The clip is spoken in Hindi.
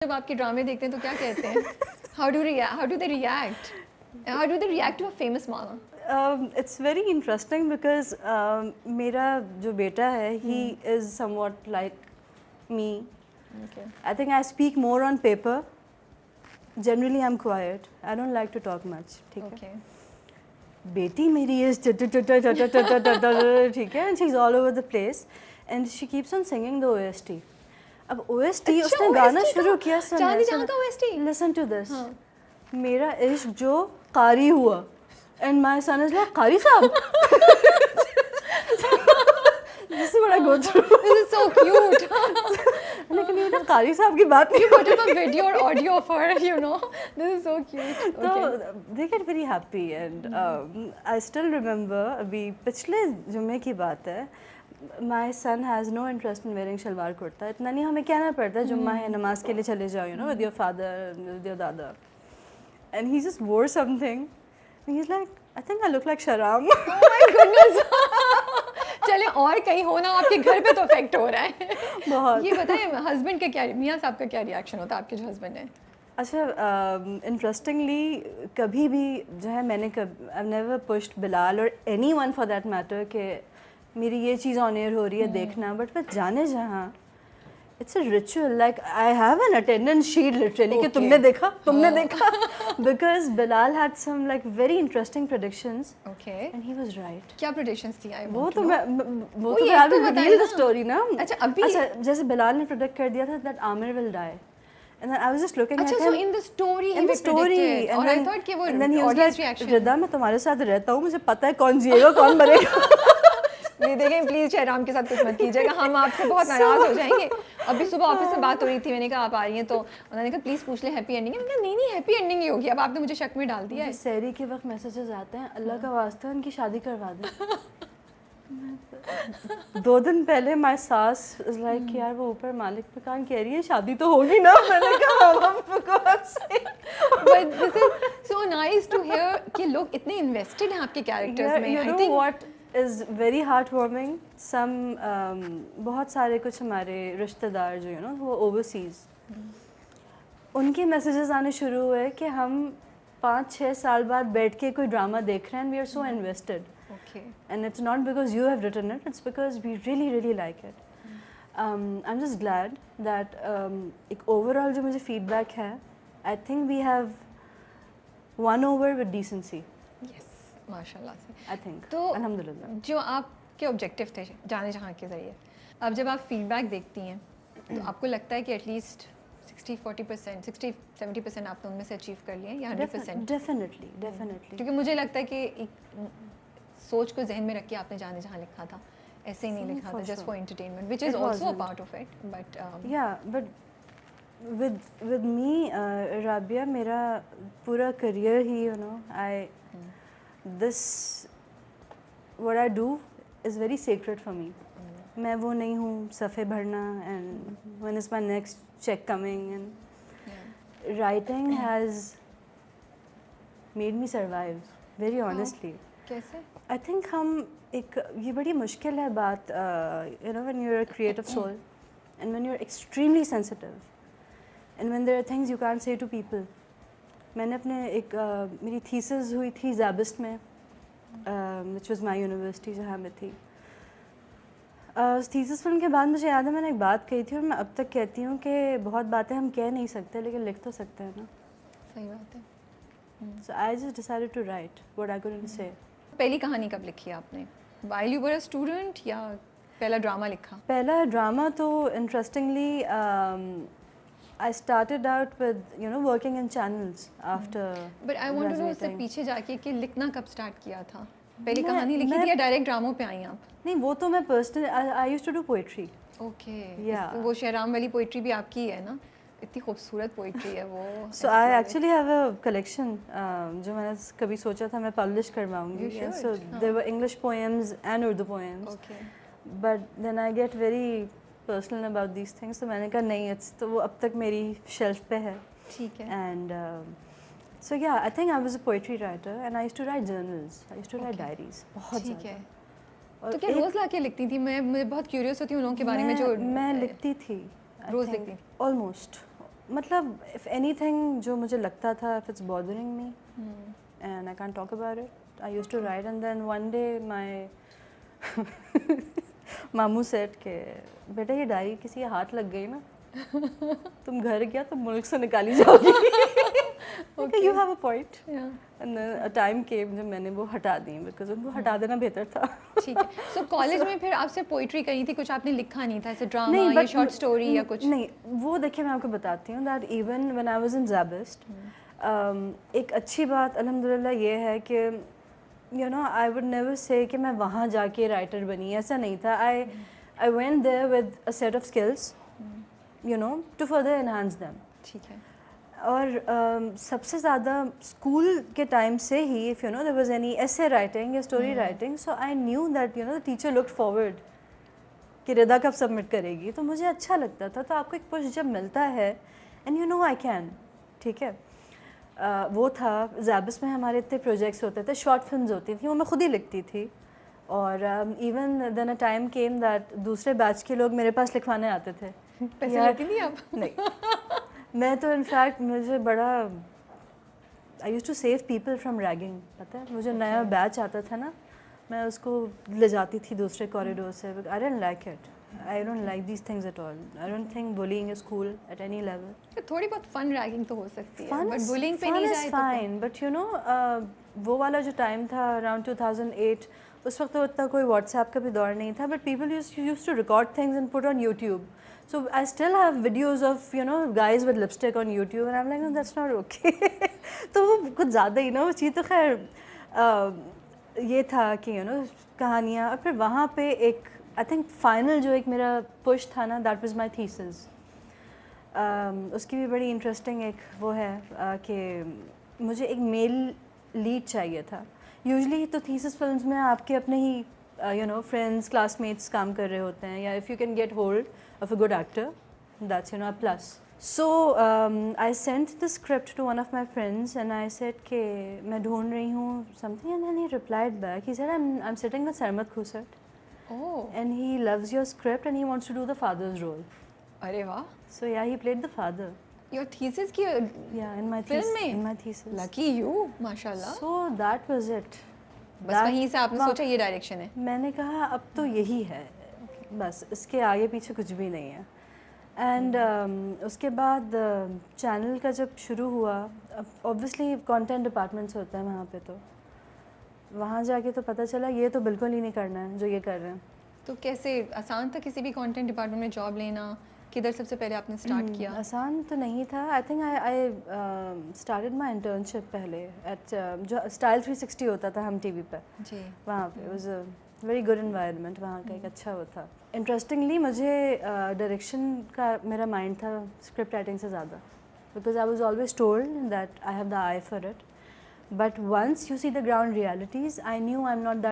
जब आपके ड्रामे देखते हैं तो क्या कहते हैं? How do they react? How do they react to a famous मामा? It's very interesting because मेरा जो बेटा है he is somewhat like me. Okay. I think I speak more on paper. Generally I'm quiet. I don't like to talk much. ठीक है. Okay. बेटी मेरी is ठीक है, and she's all over the place and she keeps on singing the OST. अब OST अच्छा, उसने गाना OST शुरू का? किया चांदी जहां का OST? Listen to this. हाँ. मेरा इश्क जो कारी हुआ and my son is like कारी साहब. This is what I go through. This is so cute. लेकिन ये ना कारी साहब की बात नहीं. You put up a video or audio of her, you know. This is so cute. तो Okay. they get very happy and I still remember अभी पिछले जुम्मे की बात है. My son has no interest in wearing salwar kurta. इतना नहीं हमें कहना पड़ता. जुम्मा है नमाज के लिए चले जाओ, you know, with your father, with your dada. And he just wore something. And he's like, I think I look like Sharam. Oh my goodness. चले और कहीं हो ना, आपके घर पे तो इफेक्ट हो रहा है. बहुत. ये बताएं हस्बैंड का क्या, मियाँ साहब का क्या रिएक्शन होता है आपके जो हस्बैंड है? अच्छा, इंटरेस्टिंगली कभी भी जो है मैंने I've never pushed बिलाल और anyone for that matter कि मेरी ये चीज़ ऑन एयर हो रही है देखना, बट मैं जाने जहाँ it's a ritual like I have an attendance sheet literally कि तुमने देखा because Bilal had some like very interesting predictions okay and he was right. क्या प्रेडिक्शंस थी? आई वो तो मैं वो तो ये याद तो है बताइए रिवील द ना. स्टोरी ना. अच्छा, अभी अच्छा, जैसे बिलाल ने प्रेडिक्ट कर दिया था that Aamir will die and then I was just looking अच्छा, at so him in the story in the story and and I then, thought कि वो and then he was audience like reaction. रिदा मैं तुम्हारे साथ रहता हूँ, मुझे पता है कौन जिएगा कौन मरेगा. नहीं देखें प्लीज शहराम के साथ कुछ मत कीजिएगा, हम आपसे बहुत नाराज हो जाएंगे. अभी सुबह ऑफिस से बात हो रही थी, मैंने कहा आप आ रही हैं तो उन्होंने कहा प्लीज पूछ ले हैप्पी एंडिंग है. मैंने कहा नहीं हैप्पी एंडिंग ही होगी. अब आपने मुझे शक में डाल दिया है. सहरी के वक्त मैसेजेस आते हैं अल्लाह का वास्ता उनकी शादी करवा दे. 2 दिन पहले माय सास इज लाइक यार वो ऊपर मालिक पे कान कह रही है शादी तो होगी ना. मैंने कहा of course. But this is so nice to hear कि लोग इतने इन्वेस्टेड हैं आपके कैरेक्टर्स में. you I know think what is very heartwarming, some बहुत सारे कुछ हमारे रिश्तेदार जो you know वो ओवरसीज उनके मैसेजेस आने शुरू हुए कि हम 5-6 साल बाद बैठ के कोई ड्रामा देख रहे हैं and we are so invested. Okay And it's not because you have written it, it's because we really really like it. I'm just glad that एक overall जो मुझे feedback है, I think we have won over with decency. Yes माशाल्लाह से. I think. तो अल्हम्दुलिल्लाह. जो आपके ऑब्जेक्टिव थे जाने जहाँ के ज़रिए, अब जब आप फीडबैक देखती हैं तो आपको लगता है कि एटलीस्ट 60-40%, 60-70% आपने उनमें से अचीव कर लिए या 100%? Definitely, definitely. क्योंकि मुझे लगता है कि एक सोच को जहन में रख के आपने जाने जहाँ लिखा था, ऐसे ही नहीं लिखा था just for entertainment, which is also a part of it. But Yeah, but with me, Rabia, मेरा पूरा career he you know this what I do is very sacred for me. मैं वो नहीं हूँ सफ़े भरना and when is my next check coming and writing has made me survive very honestly. कैसे? I think हम एक ये बड़ी मुश्किल है बात you know when you're a creative soul and when you're extremely sensitive and when there are things you can't say to people. मैंने अपने एक मेरी thesis हुई थी ज़ाबिस्ट में which was my university जहाँ मैं थी. थीसिस फिल्म के बाद मुझे याद है मैंने एक बात कही थी और मैं अब तक कहती हूँ कि बहुत बातें हम कह नहीं सकते लेकिन लिख तो सकते हैं ना. सही बात है. So I just decided to write what I couldn't say. पहली कहानी कब लिखी आपने? While you were a student या पहला ड्रामा लिखा? पहला ड्रामा तो interestingly I started out with you know working in channels after But I want to know उससे graduating. पीछे जाके कि लिखना कब स्टार्ट किया था? पहली कहानी लिखी थी या डायरेक्ट ड्रामों पे आई आप? नहीं वो तो मैं personal I used to do poetry. Okay. Yeah. वो शहराम वाली पोइट्री भी आपकी है ना? इतनी खूबसूरत पोइट्री है वो. So I actually have a collection जो मैंने कभी सोचा था मैं पब्लिश करवाऊंगी. You should. So there were English poems and Urdu poems. Okay. But then I get very personal about these things. तो मैंने कहा नहीं इट्स तो वो अब तक मेरी शेल्फ पे है. ठीक है. And so yeah, I think I was a poetry writer and I used to write journals. I used to write diaries. बहुत ठीक है. और तो क्या रोज लाके लिखती थी? मैं मुझे बहुत क्यूरियस होती हूँ उन लोगों के बारे में जो मैं लिखती थी. रोज लिखती थी. Almost मतलब इफ एनीथिंग जो मुझे लगता था, if it's bothering me and I can talk about it, I used to write and then one day my मामू सेड के बेटा ये डायरी किसी के हाथ लग गई ना तुम घर गया तो मुल्क से निकाली जाओगी। You have a point. And then a time came जब मैंने वो हटा दी बिकॉज उनको हटा देना बेहतर था। ठीक है। सो कॉलेज में फिर आपसे पोइट्री करी थी, कुछ आपने लिखा नहीं था, ऐसे ड्रामा नहीं, या but शॉर्ट स्टोरी या कुछ? नहीं, वो देखिए मैं आपको बताती हूँ that even when I was in SZABIST, एक अच्छी बात अल्हम्दुलिल्लाह ये है कि you know I would never say कि मैं वहाँ जाके राइटर बनी, ऐसा नहीं था। I went there with a set of skills you know to further enhance them. ठीक है। और सबसे ज़्यादा स्कूल के टाइम से ही if you know there was any essay writing या story writing, so I knew that you know the teacher looked forward कि रिदा कब सबमिट करेगी, तो मुझे अच्छा लगता था। तो आपको एक पुश जब मिलता है and you know I can, ठीक है। वो था ज़ैबिस में हमारे इतने प्रोजेक्ट्स होते थे, शॉर्ट फिल्म्स होती थी, वो मैं खुद ही लिखती थी। और even then a time came that दूसरे बैच के लोग मेरे पास लिखवाने आते थे। पैसे यार, लेती थी आप? नहीं मैं तो इनफैक्ट मुझे बड़ा I used to save people from ragging. पता है वो जो नया बैच आता था ना, मैं उसको ले जाती थी दूसरे कॉरिडोर से। I don't like it, I don't like these things at all. I don't think bullying is cool at any level. थोड़ी बहुत फन रैगिंग तो हो सकती है, Fun बट is- बुलिंग पे fun नहीं is जाए तो fine, but you know, वो वाला जो टाइम था अराउंड 2008, उस वक्त तो इतना कोई व्हाट्सएप का भी दौर नहीं था, but people used to record things and put on YouTube. So I still have videos of you know guys with lipstick on YouTube and I am like no that's not okay. तो वो कुछ ज़्यादा ही ना वो चीज़, तो खैर ये था कि यू नो कहानियाँ। और फिर वहाँ पे एक आई थिंक फाइनल जो एक मेरा पुश था ना, दैट वाज माय थीसिस। उसकी भी बड़ी इंटरेस्टिंग एक वो है कि मुझे एक मेल लीड चाहिए था। यूजुअली तो थीसिस फिल्म्स में आपके अपने ही यू नो फ्रेंड्स क्लासमेट्स काम कर रहे होते हैं, या if you can get hold of a good actor that's you know a plus. So I sent the script to one of my friends and I said कि मैं ढूंढ रही हूँ something, and then he replied back, he said I am sitting with Sarmad Khoosat oh, and he loves your script and he wants to do the father's role. अरे वाह। So yeah, he played the father. Your thesis की Yeah, in my film thesis. में? In my thesis. Lucky you, माशाल्लाह। So that was it. बस वहीं से आपने सोचा ये डायरेक्शन है? मैंने कहा अब तो यही है, बस इसके आगे पीछे कुछ भी नहीं है। एंड उसके बाद चैनल का जब शुरू हुआ, ऑब्वियसली कंटेंट डिपार्टमेंट्स होते हैं वहाँ पे, तो वहाँ जाके तो पता चला ये तो बिल्कुल ही नहीं करना है जो ये कर रहे हैं। तो कैसे आसान था किसी भी कंटेंट डिपार्टमेंट में जॉब लेना? किधर सबसे पहले आपने स्टार्ट किया? आसान तो नहीं था। I think I started my internship पहले एट जो स्टाइल 360 होता था हम टीवी पे, जी। वहाँ पे was a very good environment, वहाँ का एक अच्छा वो था। इंटरेस्टिंगली मुझे डायरेक्शन का मेरा माइंड था स्क्रिप्ट राइटिंग से ज़्यादा, because I was always told that I have the eye for it, but once you see the ground realities I knew I am not that